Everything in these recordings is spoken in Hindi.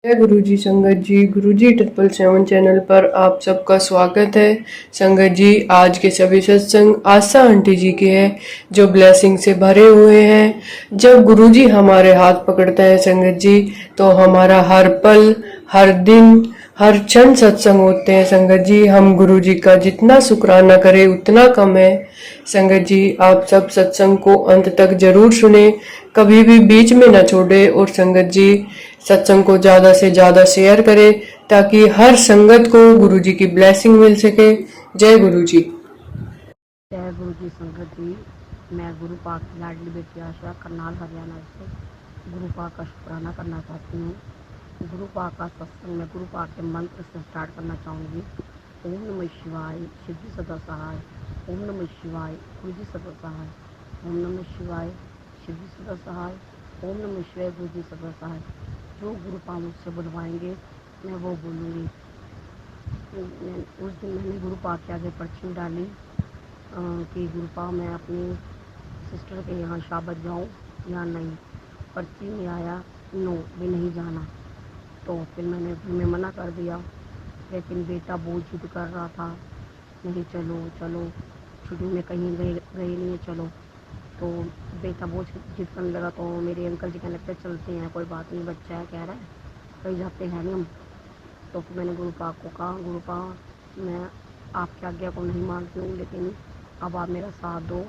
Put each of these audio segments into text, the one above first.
जय गुरु जी संगत जी। गुरु जी 777 चैनल पर आप सबका स्वागत है। संगत जी, आज के सभी सत्संग आशा आंटी जी के हैं जो ब्लेसिंग से भरे हुए हैं। जब गुरु जी हमारे हाथ पकड़ता है संगत जी, तो हमारा हर पल, हर दिन, हर क्षण सत्संग होते हैं। संगत जी, हम गुरु जी का जितना शुक्राना करें उतना कम है। संगत जी, आप सब सत्संग को अंत तक जरूर सुने, कभी भी बीच में न छोड़े। और संगत जी, सत्संग को ज्यादा से ज्यादा शेयर करें ताकि हर संगत को गुरु जी की ब्लेसिंग मिल सके। जय गुरु जी। जय गुरु जी संगत जी। मैं गुरु पाक की लाडली बेटी आशा करनाल हरियाणा से गुरु पाक का शुक्राना करना चाहती हूँ। गुरु पाक का सत्संग मैं गुरु पाक के मंत्र से स्टार्ट करना चाहूँगी। ओम नमः शिवाय, शिव जी सदा सहाय। ओम नमः शिवाय, गुरु जी सदा सहाय। ओम नमः शिवाय, शिव जी सदा सहाय। ओम नमः शिवाय, गुरु जी सदा सहाय। जो गुरु पाक मुझसे बुलवाएंगे मैं वो बोलूँगी। उस दिन मैंने गुरु पाक के आगे पर्ची डाली कि गुरु पाक मैं अपनी सिस्टर के यहाँ शाबत जाऊँ या नहीं। पर्ची में आया नो, भी नहीं जाना। तो फिर मैंने घर में मना कर दिया, लेकिन बेटा बहुत जिद कर रहा था, नहीं चलो चलो, छुट्टी में कहीं गए नहीं है, चलो। तो बेटा बहुत जिद करने लगा, तो मेरे अंकल जी कहने लगते चलते हैं, कोई बात नहीं, बच्चा है कह रहा है, कहीं जाते हैं नहीं हम। तो फिर मैंने गुरु पाक को कहा, गुरु पाक मैं आपकी आज्ञा को नहीं मानती हूँ, लेकिन अब आप मेरा साथ दो,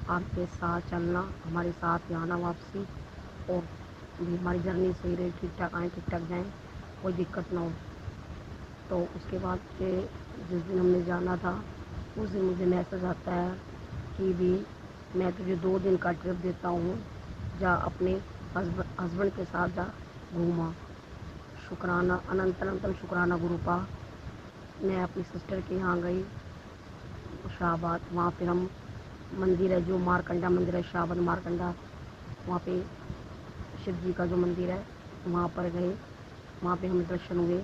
आपके साथ चलना, हमारे साथ ही आना वापसी, और भी हमारी जर्नी सही रहे, ठीक ठाक आएँ, ठीक ठाक जाएँ, कोई दिक्कत ना हो। तो उसके बाद के जिस दिन हमने जाना था, उस दिन मुझे मैसेज आता है कि भी मैं तुझे 2 दिन का ट्रिप देता हूँ, जा अपने हस्बैंड के साथ जा घूमा। शुक्राना, अनंत अनंतम शुक्राना गुरु पाक। मैं अपनी सिस्टर के यहाँ गई शाहबाद। वहाँ फिर हम मंदिर है जो मारकंडा मंदिर है, शाहबाद मारकंडा, वहाँ पे शिव जी का जो मंदिर है वहाँ पर गए। वहाँ पे हमें दर्शन हुए।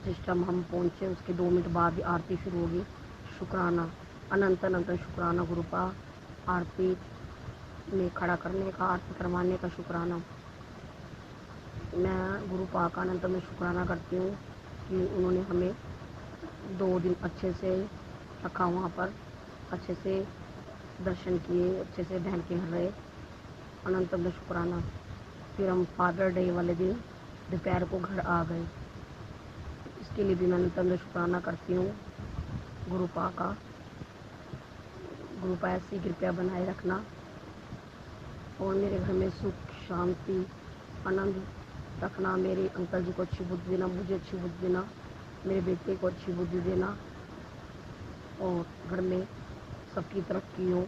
जिस टाइम हम पहुँचे उसके 2 मिनट बाद ही आरती शुरू होगी। शुक्राना, अनंत अनंत शुक्राना गुरु पाक। आरती में खड़ा करने का, आरती करवाने का शुक्राना। मैं गुरु पाक का अनंत में शुक्राना करती हूँ कि उन्होंने हमें 2 दिन अच्छे से रखा, वहाँ पर अच्छे से दर्शन किए, अच्छे से बहन के घर रहे। अनंत में शुक्राना। फिर हम फादर डे वाले दिन दोपहर को घर आ गए। इसके लिए भी मैं अनंत में शुक्राना करती हूँ गुरु पाक का। गुरु पाक ऐसी कृपया बनाए रखना और मेरे घर में सुख शांति आनंद रखना। मेरे अंकल जी को अच्छी बुद्धि देना, मुझे अच्छी बुद्धि देना, मेरे बेटे को अच्छी बुद्धि देना, और घर में सबकी तरक्की हो,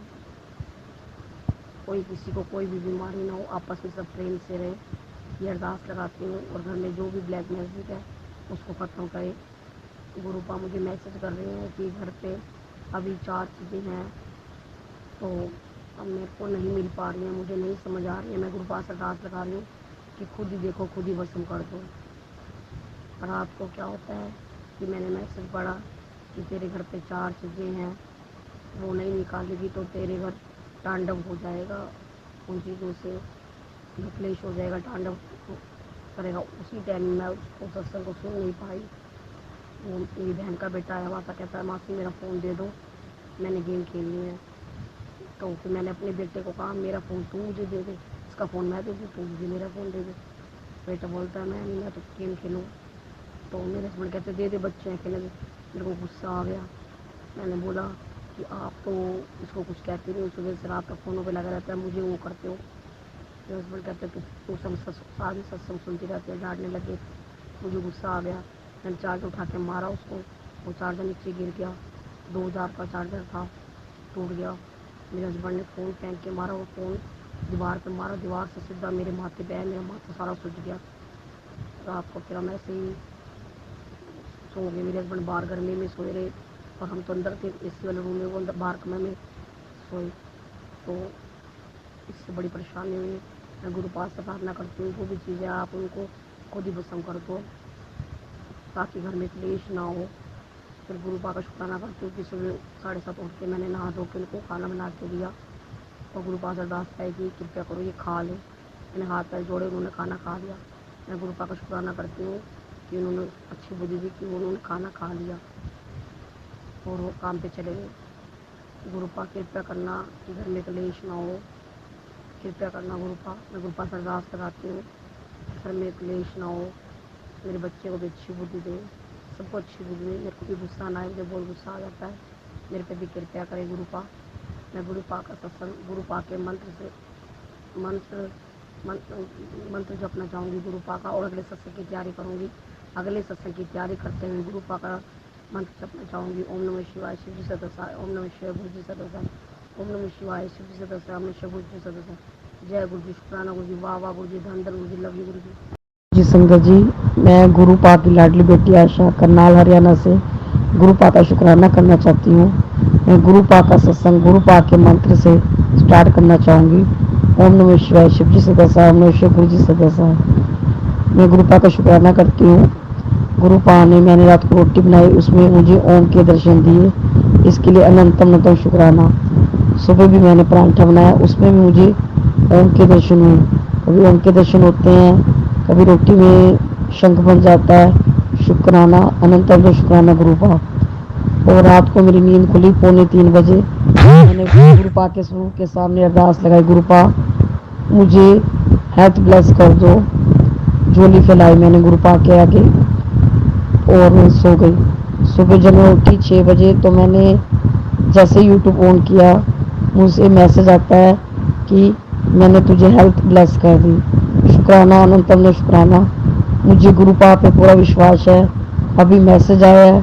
कोई किसी को कोई भी बीमारी ना हो, आपस में सब प्रेम से रहे, ये अरदास लगाती हूँ। और घर में जो भी ब्लैक मैजिक है उसको ख़त्म करे। गुरु पाक मुझे मैसेज कर रहे हैं कि घर पे अभी 4 चीज़ें हैं, तो अब मेरे को नहीं मिल पा रही हैं, मुझे नहीं समझ आ रही है। मैं गुरु पाक से अरदास लगा रही हूँ कि खुद ही देखो, खुद ही वसम कर दो। रात को क्या होता है कि मैंने मैसेज पढ़ा कि तेरे घर पे 4 चीज़ें हैं, वो नहीं निकालेगी तो तेरे घर तांडव हो जाएगा, उन चीज़ों से क्लेश हो जाएगा, तांडव करेगा। उसी टाइम मैं उसको सत्संग को सुन नहीं पाई। वो मेरी बहन का बेटा आया हुआ था, कहता है मासी मेरा फ़ोन दे दो, मैंने गेम खेलनी है। तो फिर मैंने अपने बेटे को कहा मेरा फ़ोन तू मुझे दे दे, इसका फ़ोन मैं दे दूँ, तू मुझे मेरा फ़ोन दे दे। बेटा बोलता है मैं तो गेम खेलूँ। तो मेरे हस्बैंड कहते दे दे, बच्चे हैं खेलने। मेरे को गुस्सा आ गया। मैंने बोला कि आप तो इसको कुछ कहते नहीं, सुबह से रात तक फ़ोनों पे लगा रहता है, मुझे वो करते हो। मेरे हस्बैंड कहते तू सारी सत्संग सुनती रहती है, डांटने लगे। मुझे गुस्सा आ गया, मैंने चार्जर उठा के मारा उसको, वो चार्जर नीचे गिर गया। 2000 का चार्जर था, टूट गया। मेरे हस्बैंड ने फ़ोन फेंक के मारा, वो फ़ोन दीवार पे मारा, दीवार से सीधा मेरे माथे पे आया, मेरा माथा सारा सूज गया। रात को फिर हम ऐसे ही सो गए। मेरे हस्बैंड बाहर गर्मी में सोए रहे और हम तो अंदर थे एसी वाले रूम में, वो अंदर बाहर कमरे में सोए। तो इससे बड़ी परेशानी हुई। मैं गुरु पाक से प्रार्थना करती हूँ जो भी चीज़ें आप उनको खुद ही भस्म कर दो ताकि घर में क्लेश ना हो। फिर गुरु पाक का शुक्राना करती हूँ कि सुबह 7:30 उठ के मैंने नहा धो के उनको खाना बना के दिया और गुरु पाक से अरदास है कि कृपया करो ये खा लें। मैंने हाथ पैर जोड़े, उन्होंने खाना खा लिया। मैं गुरु पा का शुक्राना करती हूँ कि उन्होंने अच्छी बुद्धि दी कि उन्होंने खाना खा लिया और वो काम पे चले गए। गुरु पा कृपया करना कि घर में कलेश ना हो, कृपया करना गुरु पा। मैं गुरु पा से अरदास कराती हूँ घर में कलेश ना हो, मेरे बच्चे को भी अच्छी बुद्धि दे, सबको अच्छी बुद्धि दे, मेरे को भी गुस्सा ना आए, मुझे बहुत गुस्सा आ जाता है, मेरे पे भी कृपया करे गुरु पा। मैं गुरु पा का सत्संग गुरु पा के मंत्र मंत्र जपना चाहूँगी गुरु पा का, और अगले सत्संग की तैयारी करूँगी। अगले सत्संग की तैयारी करते हुए गुरु पा का मंत्र जपना चाहूँगी। ओम नमः शिवाय शिव जी सदसाय, ओम नमः शिवाय गुरु जी सदसाय, ओम नमः शिवाय शिव जी सदसाय, ओम नमः शिवाय गुरु जी सदसाय। जय गुरु जी, शुक्राना गुरु जी, वाह वाह गुरु जी, धन धन गुरु जी, लव यू गुरु जी। जी संगत जी, मैं गुरु पा की लाडली बेटी आशा करनाल हरियाणा से गुरु पा का शुक्राना करना चाहती हूँ। मैं गुरु पा का सत्संग गुरु पा के मंत्र से स्टार्ट करना चाहूँगी। ओम नमः शिवाय शिव जी सदसाय, ओम नमः शिवाय गुरु जी सदसाय। मैं गुरु पा का शुक्राना करती हूँ। गुरु पा ने मैंने रात को रोटी बनाई, उसमें मुझे ओम के दर्शन दिए, इसके लिए अनंतम अनंतम शुक्राना। सुबह भी मैंने परांठा बनाया, उसमें भी मुझे ओम के दर्शन हुए। कभी ओम के दर्शन होते हैं, कभी रोटी में शंख बन जाता है। शुक्राना, अनंतम शुक्राना गुरु पा। और रात को मेरी नींद खुली 2:45 बजे। मैंने गुरु पा के स्वरूप के सामने अरदास लगाई, गुरु पा मुझे हेल्थ ब्लेस कर दो। झोली फैलाई मैंने गुरु पा के आगे और मैं सो गई। सुबह जब मैं उठी 6 बजे तो मैंने जैसे यूट्यूब ऑन किया, मुझसे मैसेज आता है कि मैंने तुझे हेल्थ ब्लेस कर दी। शुक्राना, अनंतम शुक्राना। मुझे गुरु पा पे पूरा विश्वास है। अभी मैसेज आया है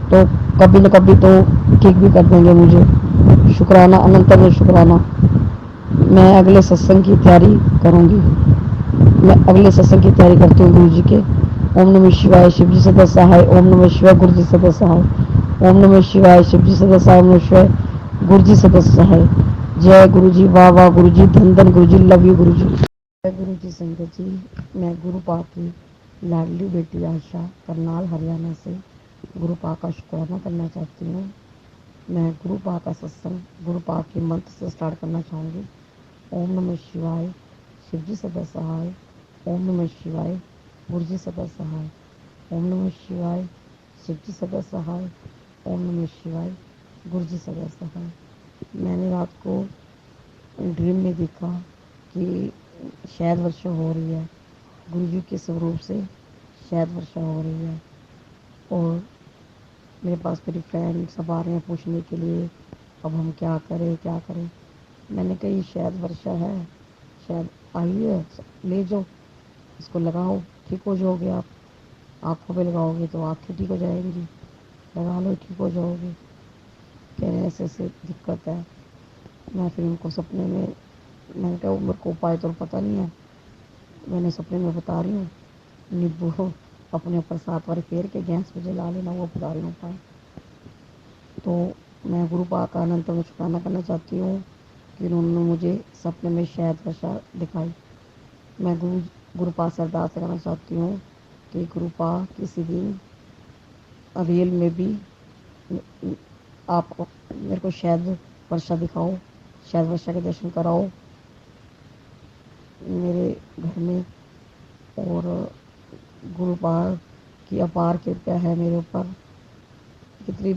तो कभी न कभी तो ठीक भी कर देंगे मुझे। शुक्राना, अनंतम शुक्राना। मैं अगले सत्संग की तैयारी करूँगी। मैं अगले सत्संग की तैयारी करती हूँ गुरु जी के। ओम नमः शिवाय शिव जी सदा सहाय, ओम नमः शिवाय गुरु जी सदा सहाय, ओम नमः शिवाय शिव जी सदा सहाय, ओम नमः शिवाय गुरु जी सदा सहाय। जय गुरु जी, वाह वाह गुरु जी, धन धन गुरु जी, लव यू गुरु जी। जय गुरु जी संगत जी, मैं गुरु पा की लाडली बेटी आशा करनाल हरियाणा से गुरु पा का शुक्राना करना चाहती हूँ। मैं गुरु पा का सत्संग गुरु पा के मंत्र से स्टार्ट करना चाहूँगी। ओम नमः शिवाय शिव जी सदा सहाय, ओम नमः शिवाय गुरु जी सदा सहाय, ओम नमः शिवाय शिव जी सदा सहाय, ओम नमः शिवाय गुरु जी सदा सहाय। मैंने रात को ड्रीम में देखा कि शायद वर्षा हो रही है, गुरु जी के स्वरूप से शायद वर्षा हो रही है। और मेरे पास मेरी फ्रेंड सब आ रहे हैं पूछने के लिए अब हम क्या करें क्या करें। मैंने कही शायद वर्षा है, शायद आई है, ले जाओ, इसको लगाओ, ठीक हो जाओगे आप। आँखों पे लगाओगे तो आँखें ठीक हो जाएंगी, लगा लो ठीक हो जाओगे। कह रहे ऐसे ऐसे दिक्कत है। मैं फिर उनको सपने में, मैंने कहा मेरे को उपाय तो पता नहीं है, मैंने सपने में बता रही हूँ, नींबू अपने ऊपर 7 बार फेर के गैस पे जला लेना, वो बता रही हूँ उपाय। तो मैं गुरु पा का अनंतम शुक्राना करना चाहती हूँ कि उन्होंने मुझे सपने में शायद वर्षा दिखाई। मैं गुरु पा से अरदास करना चाहती हूँ कि गुरु पा किसी दिन रियल में भी आप मेरे को शायद वर्षा दिखाओ, शायद वर्षा के दर्शन कराओ मेरे घर में। और गुरु पा की अपार कृपया है मेरे ऊपर। कितनी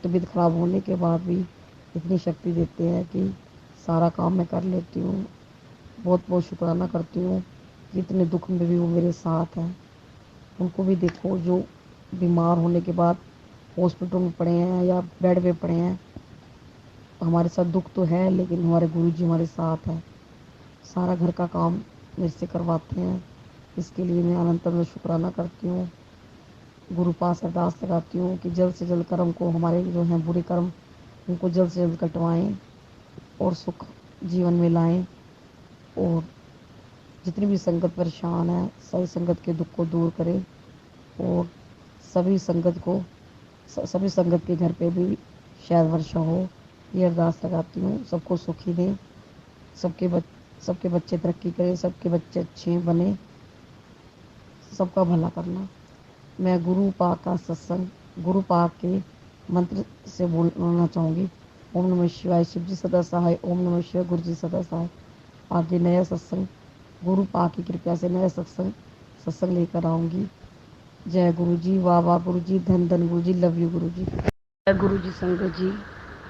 तबीयत खराब होने के बाद भी इतनी शक्ति देते हैं कि सारा काम मैं कर लेती हूँ। बहुत बहुत शुक्राना करती हूँ कि इतने दुख में भी वो मेरे साथ हैं। उनको भी देखो जो बीमार होने के बाद हॉस्पिटल में पड़े हैं या बेड पे पड़े हैं। हमारे साथ दुख तो है लेकिन हमारे गुरु जी हमारे साथ हैं, सारा घर का काम मेरे से करवाते हैं। इसके लिए मैं अनंतम शुक्राना करती हूँ। गुरु पास अरदास लगाती हूँ कि जल्द से जल्द कर्म को, हमारे जो हैं बुरे कर्म, उनको जल्द से जल्द कटवाएं और सुख जीवन में लाएं। और जितनी भी संगत परेशान है, सभी संगत के दुख को दूर करें। और सभी संगत के घर पे भी शायद वर्षा हो, ये अरदास लगाती हूँ। सबको सुखी दें, सबके बच्चे तरक्की करें, सबके बच्चे अच्छे बने, सबका भला करना। मैं गुरु पा का सत्संग गुरु पा के मंत्र से बोलना चाहूँगी। ओम नमः शिवाय शिव जी सदा सहाय, ओम नमः शिवाय गुरु जी सदा सहाय। आगे नया सत्संग गुरु पा की कृपया से नया सत्संग सत्संग लेकर आऊँगी। जय गुरु जी, वाह वाह गुरु जी, धन धन गुरु जी, लव यू गुरु जी। जय गुरु जी संगत जी,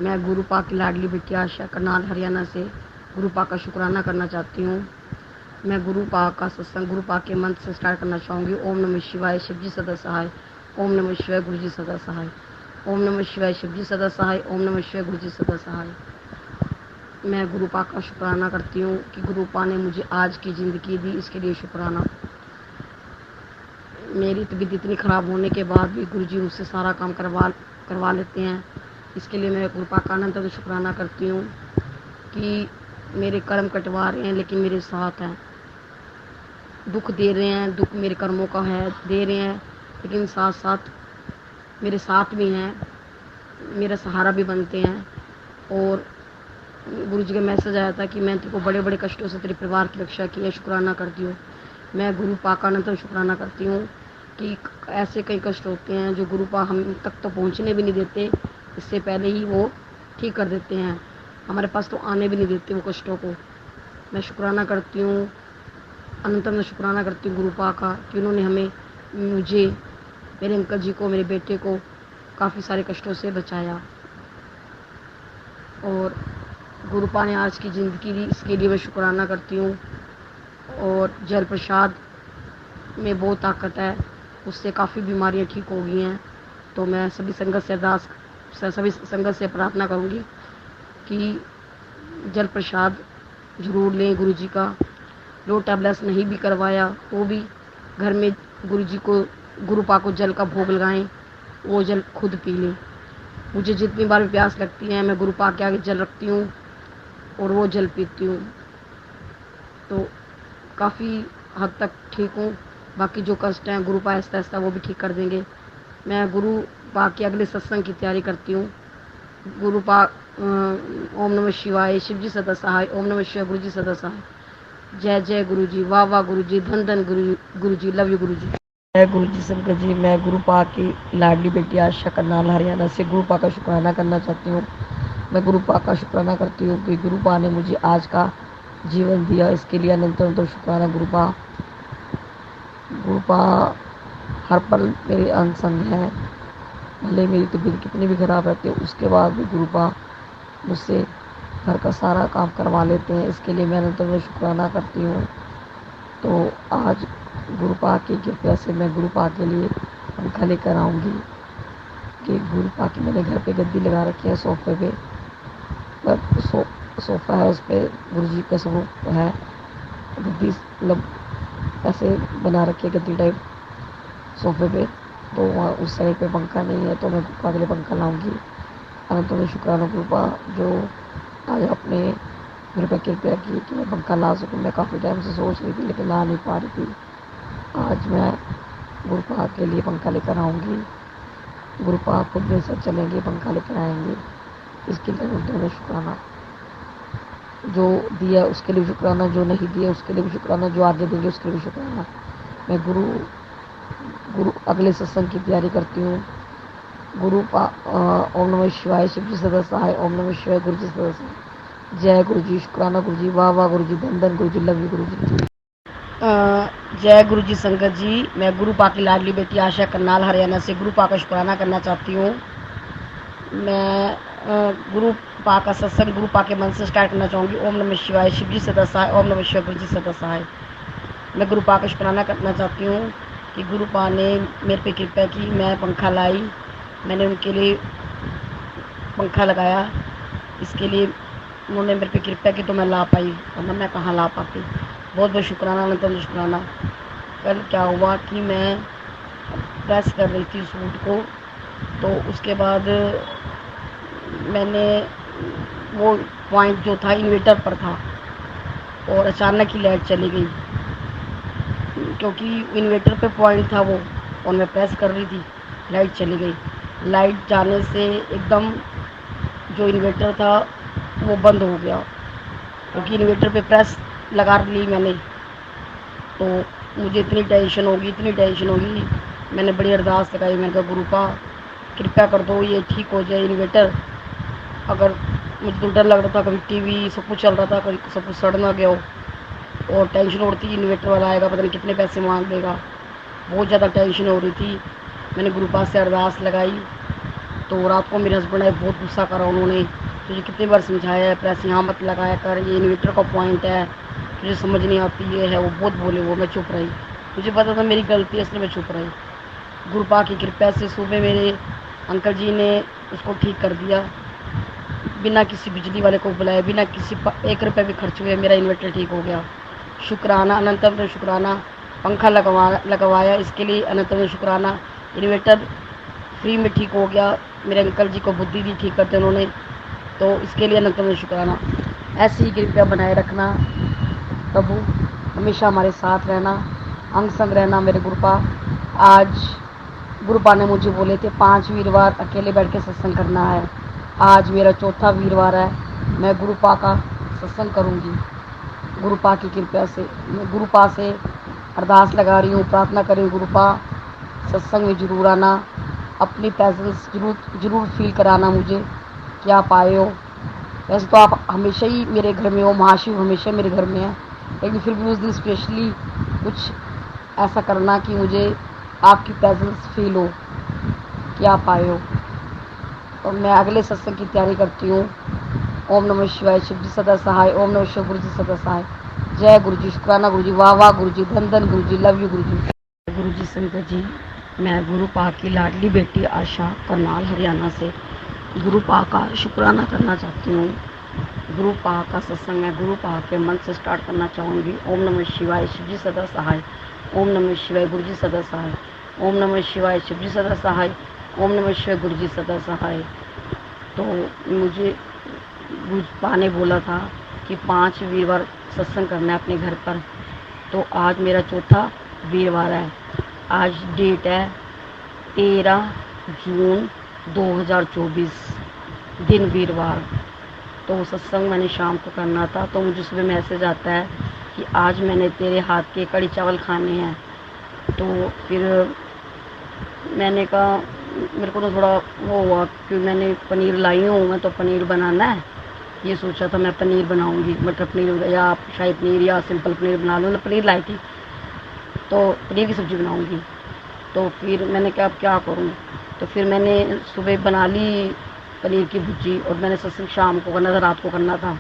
मैं गुरु पाक की लाडली बेटी आशा करनाल हरियाणा से गुरु पाक का शुक्राना करना चाहती हूँ। मैं गुरु पाक का सत्संग गुरु पाक के मंत्र से स्टार्ट करना चाहूँगी। ओम नमः शिवाय, शिव जी सदा सहाय। ओम नमः शिवाय, गुरु जी सदा सहाय। ओम नमः शिवाय, शिव जी सदा सहाय। ओम नमः शिवाय, गुरु जी सदा सहाय। मैं गुरु पाक का शुक्राना करती हूँ कि गुरु पाक ने मुझे आज की ज़िंदगी दी, इसके लिए शुक्राना। मेरी तबीयत इतनी ख़राब होने के बाद भी गुरु जी मुझसे सारा काम करवा लेते हैं। इसके लिए मैं गुरु पाक का अनंत शुक्राना करती हूँ कि मेरे कर्म कटवा रहे हैं लेकिन मेरे साथ हैं। दुख दे रहे हैं, दुख मेरे कर्मों का है, दे रहे हैं, लेकिन साथ साथ मेरे साथ भी हैं, मेरा सहारा भी बनते हैं। और गुरु जी का मैसेज आया था कि मैं तेरे को बड़े बड़े कष्टों से तेरे परिवार की रक्षा की है, शुक्राना करती हूँ। मैं गुरु पाक का अनंत शुक्राना करती हूँ कि ऐसे कई कष्ट होते हैं जो गुरु पाक हम तक तो पहुँचने भी नहीं देते, इससे पहले ही वो ठीक कर देते हैं, हमारे पास तो आने भी नहीं देते वो कष्टों को। मैं शुक्राना करती हूँ, अनंतम शुक्राना करती हूँ गुरु पाक का कि उन्होंने मुझे, मेरे अंकल जी को, मेरे बेटे को काफ़ी सारे कष्टों से बचाया। और गुरु पाक ने आज की ज़िंदगी दी, इसके लिए मैं शुक्राना करती हूँ। और जल प्रसाद में बहुत ताकत है, उससे काफ़ी बीमारियाँ ठीक हो गई हैं। तो मैं सभी संगत से प्रार्थना करूँगी कि जल प्रसाद ज़रूर लें गुरु जी का। लोटा ब्लेस नहीं भी करवाया तो भी घर में गुरु जी को, गुरु पाक को जल का भोग लगाएं, वो जल खुद पी लें। मुझे जितनी बार भी प्यास लगती है मैं गुरु पाक के आगे जल रखती हूँ और वो जल पीती हूँ, तो काफ़ी हद तक ठीक हूँ। बाकी जो कष्ट हैं गुरु पाक आहिस्ता आहिस्ता वो भी ठीक कर देंगे। मैं गुरु पाक के अगले सत्संग की तैयारी करती हूँ। गुरु पाक ओम नमः शिवाय, शिव जी सदा सहाय। ओम नमः शिवाय, गुरु जी सदा सहाय। जय जय गुरु जी, वाह वाह गुरु जी, धन धन गुरु जी, लव यू गुरु जी। जय गुरु जी संगत जी, मैं गुरु पाक की लाडली बेटी आशा करनाल हरियाणा से गुरु पाक का शुक्राना करना चाहती हूँ। मैं गुरु पाक का शुक्राना करती हूँ कि गुरु पाक ने मुझे आज का जीवन दिया, इसके लिए अनंत शुक्राना गुरु पाक। गुरु पाक हर पल मेरे अंग संग है, भले मेरी तबीयत कितनी भी खराब रहती है उसके बाद भी गुरु पाक मुझसे घर का सारा काम करवा लेते हैं, इसके लिए मैं अनंत शुक्राना करती हूँ। तो आज गुरु पाक की कृपा से मैं गुरु पाक के लिए पंखा लेकर आऊँगी कि गुरु पाक की मैंने घर पे गद्दी लगा रखी है, सोफे पे सोफ़ा है, उस पर गुरु जी का स्वरूप है, गद्दी मतलब ऐसे बना रखी है गद्दी टाइप सोफे पे, तो वहाँ उस साइड पे पंखा नहीं है, तो मैं गुरु पाक के लिए पंखा लाऊंगी। अनंत में शुक्राना गुरु पाक जो आज अपने मेरे पे कृपया की कि मैं पंखा ला सकूँ। मैं काफ़ी टाइम से सोच रही थी लेकिन ला नहीं पा रही थी। आज मैं गुरु पाक के लिए पंखा लेकर आऊँगी। गुरु पाक खुद मेरे साथ चलेंगे, पंखा लेकर आएंगे, इसके लिए अनंत में शुक्राना। जो दिया उसके लिए भी शुक्राना, जो नहीं दिया उसके लिए भी शुक्राना, जो आगे देंगे उसके लिए भी शुक्राना। मैं गुरु अगले सत्संग की तैयारी करती हूँ। ओम नमः शिवाय, शिव जी सदा सहाय। ओम नमः शिवाय, गुरु जी सदा सहाय। जय गुरु जी, शुक्राना गुरु जी, वाह वाह गुरु जी, धन धन गुरु जी, लव यू गुरु जी। जय गुरु जी संगत जी, मैं गुरु पाक की लाडली बेटी आशा करनाल हरियाणा से गुरु पाक का शुक्राना करना चाहती हूँ। मैं गुरु पाक का सत्संग गुरु पाक के मन से स्टार्ट करना चाहूँगी। ओम नमः शिवाय, शिव जी सदा सहाय। ओम नमः शिवाय, गुरु जी सदा सहाय। मैं गुरु पाक का शुक्राना करना चाहती हूँ कि गुरु पाक ने मेरे पे कृपा की, मैं पंखा लाई, मैंने उनके लिए पंखा लगाया, इसके लिए उन्होंने मेरे पे कृपा की तो मैं ला पाई, वरना मैं कहाँ ला पाती। बहुत बहुत शुक्राना, अनंत शुक्राना। कल क्या हुआ कि मैं प्रेस कर रही थी सूट को, तो उसके बाद मैंने वो पॉइंट जो था इन्वर्टर पर था और अचानक ही लाइट चली गई, क्योंकि इन्वर्टर पे पॉइंट था वो और मैं प्रेस कर रही थी, लाइट चली गई। लाइट जाने से एकदम जो इन्वर्टर था वो बंद हो गया, क्योंकि इन्वर्टर पे प्रेस लगा ली मैंने, तो मुझे इतनी टेंशन होगी। मैंने बड़ी अरदास लगाई, मैंने कहा गुरु पाक कृपया कर दो, ये ठीक हो जाए इन्वर्टर। अगर मुझे तो डर लग रहा था, कभी टीवी सब कुछ चल रहा था, कभी सब कुछ सड़ ना गया हो, और टेंशन हो रही थी इन्वेटर वाला आएगा पता नहीं कितने पैसे मांग देगा, बहुत ज़्यादा टेंशन हो रही थी। मैंने गुरु पास से अरदास लगाई तो रात को मेरे हस्बैंड आए, बहुत गुस्सा करा उन्होंने, तुझे कितनी बार समझाया है, प्रेस यहाँ मत लगाया कर, ये इन्वेटर का पॉइंट है, तुझे समझ नहीं आती ये है वो, बहुत बोले वो। मैं चुप रही, मुझे पता था मेरी गलती है इसलिए मैं चुप रही। गुरु पाक की कृपा से सुबह मेरे अंकल जी ने उसको ठीक कर दिया, बिना किसी बिजली वाले को बुलाए, बिना किसी 1 रुपये भी खर्च हुए मेरा इन्वर्टर ठीक हो गया। शुक्राना, अनंतम शुक्राना। पंखा लगवाया इसके लिए अनंतम शुक्राना। इन्वर्टर फ्री में ठीक हो गया, मेरे अंकल जी को बुद्धि दी ठीक करते उन्होंने, तो इसके लिए अनंतम शुक्राना। ऐसी ही कृपया बनाए रखना प्रभु, हमेशा हमारे साथ रहना, अंग संग रहना मेरे गुरुपा। आज गुरुपा ने मुझे बोले थे 5 वीरवार अकेले बैठ के सत्संग करना है, आज मेरा 4था वीरवार है, मैं गुरुपा का सत्संग करूँगी। गुरुपा की कृपया से मैं गुरुपा से अरदास लगा रही हूँ, प्रार्थना करें गुरुपा सत्संग में जरूर आना, अपनी प्रेजेंस जरूर फील कराना मुझे कि आप आए हो। वैसे तो आप हमेशा ही मेरे घर में हो, महाशिव हमेशा मेरे घर में है, लेकिन फिर भी उस दिन स्पेशली कुछ ऐसा करना कि मुझे आपकी प्रेजेंस फील हो कि आप आए हो। और मैं अगले सत्संग की तैयारी करती हूँ। ओम नमः शिवाय, शिव जी सदा सहाय। ओम नमः शिव, गुरु जी सदा सहाय। जय गुरु जी, शुक्राना गुरु जी, वाह वाह गुरु जी, धन धन गुरु जी, लव यू गुरु जी। गुरु जी संगत जी, मैं गुरु पाक की लाडली बेटी आशा करनाल हरियाणा से गुरु पाक का शुक्राना करना चाहती हूँ। गुरु पाक का सत्संग मैं गुरु पाक के मन से स्टार्ट करना चाहूँगी। ओम नमः शिवाय, शिव जी सदा सहाय। ओम नमः शिवाय, गुरु जी सदा सहाय। ओम नमः शिवाय, शिव जी सदा सहाय। ओम नमः शिवाय, गुरु जी सदा सहाय। तो मुझे गुरुपा ने बोला था कि 5 वीरवार सत्संग करना है अपने घर पर, तो आज मेरा 4था वीरवार है। आज डेट है 13 जून 2024, दिन वीरवार। तो सत्संग मैंने शाम को करना था, तो मुझे सुबह मैसेज आता है कि आज मैंने तेरे हाथ के कड़ी चावल खाने हैं। तो फिर मैंने कहा, मेरे को तो थोड़ा वो हुआ कि मैंने पनीर लाई हूँ, मैं तो पनीर बनाना है, ये सोचा था मैं पनीर बनाऊंगी, मटर पनीर या शाही पनीर या सिंपल पनीर बना लूँ। पनीर लाई थी तो पनीर की सब्ज़ी बनाऊंगी। तो फिर मैंने कहा अब क्या करूँ, तो फिर मैंने सुबह बना ली पनीर की भुर्जी, और मैंने सत्संग शाम को करना था, रात को करना था।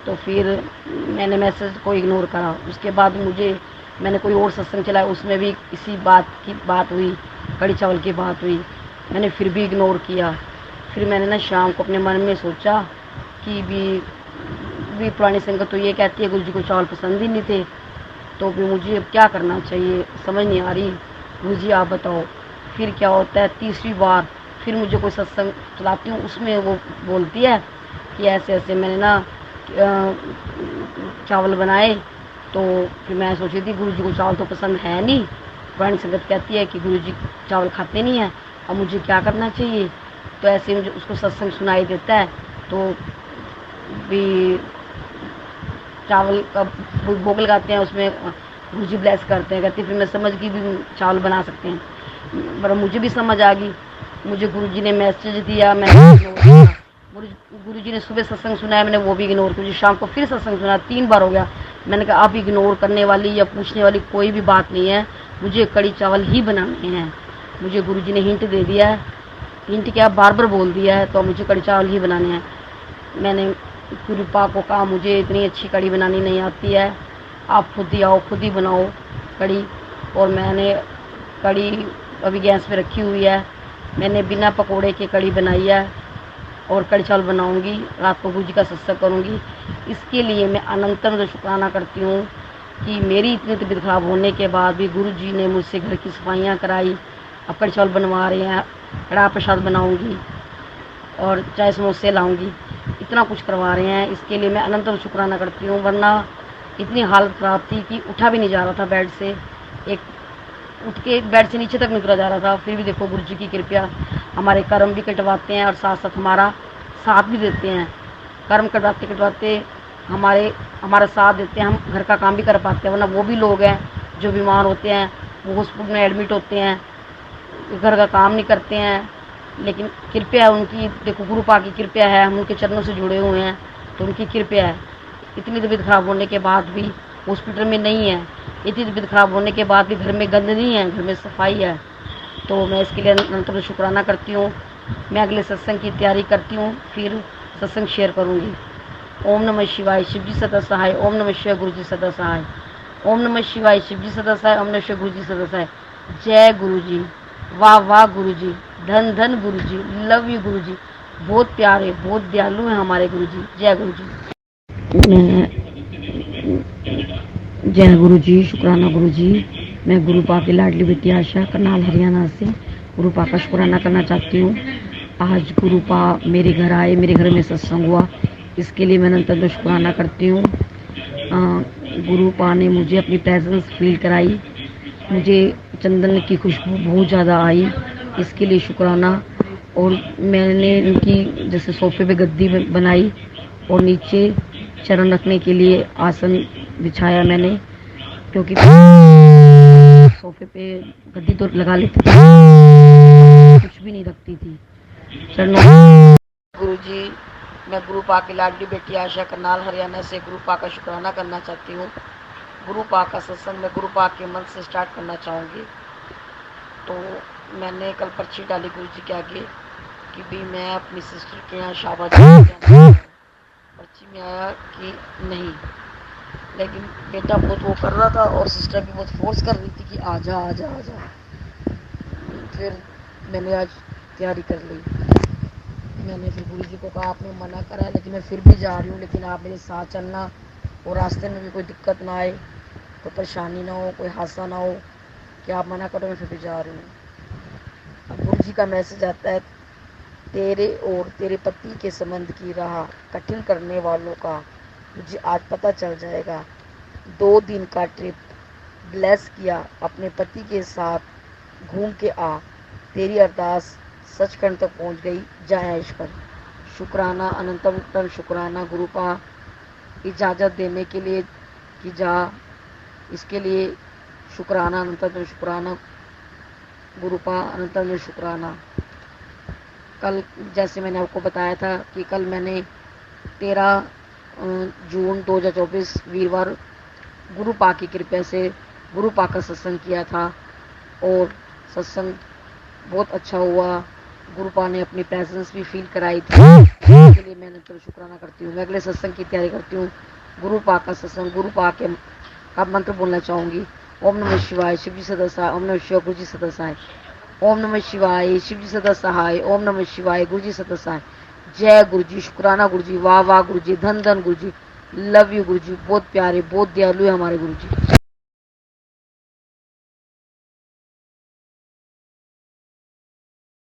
तो फिर मैंने मैसेज को इग्नोर करा। उसके बाद मैंने कोई और सत्संग चलाया, उसमें भी इसी बात की बात हुई, कड़ी चावल की बात हुई, मैंने फिर भी इग्नोर किया। फिर मैंने ना शाम को अपने मन में सोचा कि भी पुरानी संगत तो ये कहती है गुरु जी को चावल पसंद ही नहीं थे, तो भी मुझे अब क्या करना चाहिए समझ नहीं आ रही, गुरु जी आप बताओ। फिर क्या होता है, तीसरी बार फिर मुझे कोई सत्संग चलाती हूँ, उसमें वो बोलती है कि ऐसे ऐसे मैंने ना चावल बनाए। तो फिर मैं सोची थी गुरु जी को चावल तो पसंद है नहीं, पुरानी संगत कहती है कि गुरु जी चावल खाते नहीं हैं, अब मुझे क्या करना चाहिए। तो ऐसे मुझे उसको सत्संग सुनाई देता है, तो भी चावल का भोग लगाते हैं, उसमें गुरु जी ब्लेस करते हैं, कहती फिर मैं समझ गई भी चावल बना सकते हैं। पर मुझे भी समझ आ गई, मुझे गुरु जी ने मैसेज दिया, मैं गुरु जी ने सुबह सत्संग सुनाया, मैंने वो भी इग्नोर किया। शाम को फिर सत्संग सुना, 3 बार हो गया। मैंने कहा अब इग्नोर करने वाली या पूछने वाली कोई भी बात नहीं है, मुझे कड़ी चावल ही बनाने हैं। मुझे गुरु जी ने हिंट दे दिया है, हिंट क्या बार बार बोल दिया है, तो मुझे कड़ी चावल ही बनाने हैं। मैंने गुरुपा को कहा मुझे इतनी अच्छी कड़ी बनानी नहीं आती है, आप खुद ही आओ, खुद ही बनाओ कड़ी। और मैंने कड़ी अभी गैस पे रखी हुई है, मैंने बिना पकोड़े के कड़ी बनाई है, और कड़ी चावल बनाऊंगी, रात को गुरु जी का सत्संग करूंगी। इसके लिए मैं अनंतम शुक्राना करती हूँ कि मेरी इतनी तबीयत खराब होने के बाद भी गुरु जी ने मुझसे घर की सफाइयाँ कराई, अब कड़ी चावल बनवा रहे हैं, कड़ा प्रसाद बनाऊंगी और चाय समोसे लाऊंगी, इतना कुछ करवा रहे हैं। इसके लिए मैं अनंतम शुक्राना करती हूँ, वरना इतनी हालत ख़राब थी कि उठा भी नहीं जा रहा था बेड से, एक उठ के बेड से नीचे तक नहीं उतरा जा रहा था। फिर भी देखो गुरु जी की कृपया, हमारे कर्म भी कटवाते हैं और साथ साथ हमारा साथ भी देते हैं। कर्म कटवाते कटवाते हमारा साथ देते हैं, हम घर का काम भी कर पाते हैं। वरना वो भी लोग हैं जो बीमार होते हैं, वो हॉस्पिटल में एडमिट होते हैं, घर का काम नहीं करते हैं, लेकिन कृपया उनकी, देखो गुरुपा की कृपया है, हम उनके चरणों से जुड़े हुए हैं, तो उनकी कृपया है। इतनी तबीयत खराब होने के बाद भी हॉस्पिटल में नहीं है। इतनी तबीयत खराब होने के बाद भी घर में गंद नहीं है, घर में सफाई है। तो मैं इसके लिए अनंत शुक्राना करती हूँ। मैं अगले सत्संग की तैयारी करती हूँ, फिर सत्संग शेयर करूँगी। ओम नमः शिवाय, शिव जी सदा सहाय। ओम नमः शिवाय, गुरु जी सदा सहाय। ओम नमः शिवाय, शिव जी सदा सहाय। ओम नमः शिवाय, गुरु जी सदा सहाय। जय गुरु जी, वाह वाह गुरु जी, धन धन गुरु जी, लव यू गुरु जी। बहुत प्यारे, बहुत दयालु हैं हमारे गुरु जी। जय गुरु जी। जय गुरु जी, शुक्राना गुरु जी। मैं गुरु पा की लाडली बेटी आशा, करनाल हरियाणा से गुरु पा का शुक्राना करना चाहती हूँ। आज गुरु पा मेरे घर आए, मेरे घर में सत्संग हुआ, इसके लिए मैं अनंत शुक्राना करती हूँ। गुरु पा ने मुझे अपनी प्रेजेंस फील कराई, मुझे चंदन की खुशबू बहुत ज़्यादा आई, इसके लिए शुक्राना। और मैंने इनकी जैसे सोफे पे गद्दी बनाई और नीचे चरण रखने के लिए आसन बिछाया मैंने, क्योंकि सोफे पे गद्दी तो लगा लेती थी, कुछ भी नहीं रखती थी चरणों। गुरु जी, मैं गुरु पा की लाडली बेटी आशा, करनाल हरियाणा से गुरु पा का शुक्राना करना चाहती हूँ। गुरु पा का सत्संग मैं गुरु पा के मन से स्टार्ट करना चाहूँगी। तो मैंने कल पर्ची डाली गुरु जी के आगे कि भी मैं अपनी सिस्टर के यहाँ शाबाश पर्ची में आया कि नहीं, लेकिन बेटा बहुत वो कर रहा था और सिस्टर भी बहुत फोर्स कर रही थी कि आजा आजा आजा। फिर मैंने आज तैयारी कर ली। मैंने फिर गुरु जी को कहा आपने मना करा है, लेकिन मैं फिर भी जा रही हूँ, लेकिन आप मेरे साथ चलना और रास्ते में भी कोई दिक्कत ना आए, कोई परेशानी ना हो, कोई हादसा ना हो कि आप मना करो, मैं फिर भी जा रही हूँ। अब गुरु जी का मैसेज आता है, तेरे और तेरे पति के संबंध की राह कठिन करने वालों का मुझे आज पता चल जाएगा। 2 दिन का ट्रिप ब्लेस किया, अपने पति के साथ घूम के आ, तेरी अरदास सचखंड तक पहुंच गई। जय ईश्वर। शुक्राना, अनंतम शुक्राना गुरु पा इजाज़त देने के लिए कि जा, इसके लिए शुक्राना, अनंतम शुक्राना गुरु पा, अनंतम शुक्राना। कल जैसे मैंने आपको बताया था कि कल मैंने 13 जून 2024 वीरवार गुरु पा की कृपा से गुरु पा का सत्संग किया था और सत्संग बहुत अच्छा हुआ। गुरु पा ने अपनी प्रेजेंस भी फील कराई थी, इसके लिए मैं तो शुक्राना करती हूँ। मैं अगले सत्संग की तैयारी करती हूँ। गुरु पा का सत्संग, गुरु पा के आप मंत्र बोलना चाहूँगी। ओम नमः शिवाय, शिव जी सदा सहाय। ओम नमः शिवाय, गुरु जी सदा सहाय। ओम नमः शिवाय, शिव जी सदा सहाय। ओम नमः शिवाय, गुरु जी सदा सहाय। जय गुरु जी, शुक्राना गुरु जी, वाह वाह गुरु जी, धन धन गुरु जी, लव यू गुरु जी। बहुत प्यारे, बहुत दयालु है हमारे गुरु जी।